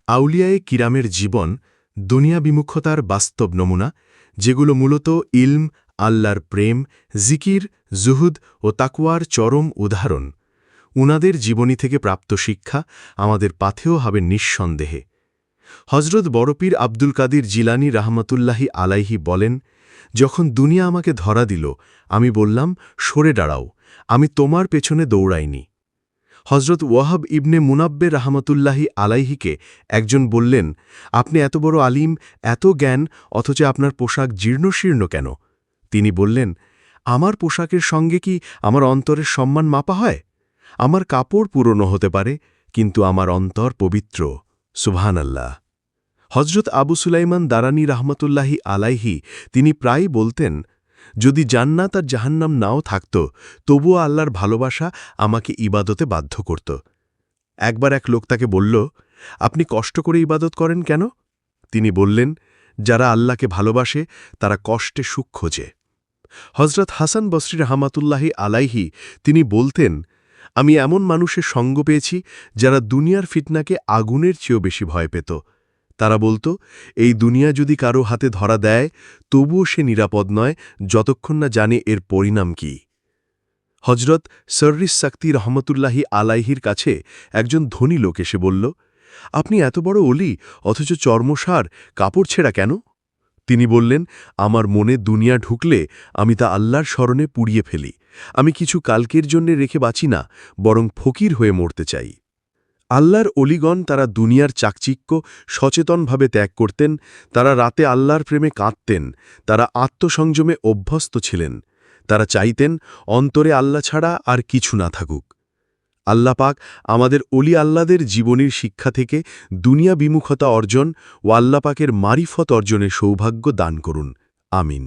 আউলিয়ায়ে কিরামের জীবন দুনিয়া বিমুখতার বাস্তব নমুনা, যেগুলো মূলত ইলম, আল্লাহর প্রেম, জিকির, জুহুদ ও তাকওয়ার চরম উদাহরণ। উনাদের জীবনী থেকে প্রাপ্ত শিক্ষা আমাদের পাথেয় হবে নিঃসন্দেহে। হজরত বড়পীর আব্দুল কাদির জিলানী রাহমাতুল্লাহি আলাইহি বলেন, যখন দুনিয়া আমাকে ধরা দিল, আমি বললাম, সরে দাঁড়াও, আমি তোমার পেছনে দৌড়াইনি। হজরত ওয়াহাব ইবনে মুনাব্বে রাহমাতুল্লাহি আলাইহিকে একজন বললেন, আপনি এত বড় আলিম, এত জ্ঞান, অথচ আপনার পোশাক জীর্ণশীর্ণ কেন? তিনি বললেন, আমার পোশাকের সঙ্গে কি আমার অন্তরের সম্মান মাপা হয়? আমার কাপড় পুরনো হতে পারে, কিন্তু আমার অন্তর পবিত্র। সুবহানাল্লাহ। হজরত আবু সুলাইমান দারানী রাহমাতুল্লাহি আলাইহি তিনি প্রায়ই বলতেন, যদি জান্নাত আর জাহান্নাম নাও থাকত, তবুও আল্লাহর ভালোবাসা আমাকে ইবাদতে বাধ্য করত। একবার এক লোক তাকে বলল, আপনি কষ্ট করে ইবাদত করেন কেন? তিনি বললেন, যারা আল্লাহকে ভালোবাসে তারা কষ্টে সুখ খোঁজে। হজরত হাসান বসরি রাহমাতুল্লাহি আলাইহি তিনি বলতেন, আমি এমন মানুষের সঙ্গ পেয়েছি যারা দুনিয়ার ফিতনাকে আগুনের চেয়েও বেশি ভয় পেত। তারা বলতো, এই দুনিয়া যদি কারো হাতে ধরা দেয়, তবুও সে নিরাপদ নয় যতক্ষণ না জানে এর পরিণাম কি। হজরত সররিস সাকতি রহমতুল্লাহি আলাইহির কাছে একজন ধনী লোক এসে বলল, আপনি এত বড় অলি, অথচ চর্মসার, কাপড় ছেঁড়া কেন? তিনি বললেন, আমার মনে দুনিয়া ঢুকলে আমি তা আল্লাহর স্মরণে পুড়িয়ে ফেলি। আমি কিছু কালকের জন্যে রেখে বাঁচি না, বরং ফকির হয়ে মরতে চাই। আল্লাহর অলিগণ তারা দুনিয়ার চাকচিক্য সচেতনভাবে ত্যাগ করতেন, তারা রাতে আল্লাহর প্রেমে কাঁদতেন, তারা আত্মসংযমে অভ্যস্ত ছিলেন, তারা চাইতেন অন্তরে আল্লাহ ছাড়া আর কিছু না থাকুক। আল্লাহ পাক আমাদের অলি আল্লাদের জীবনীর শিক্ষা থেকে দুনিয়া বিমুখতা অর্জন ও আল্লাহ পাকের মারিফত অর্জনের সৌভাগ্য দান করুন। আমিন।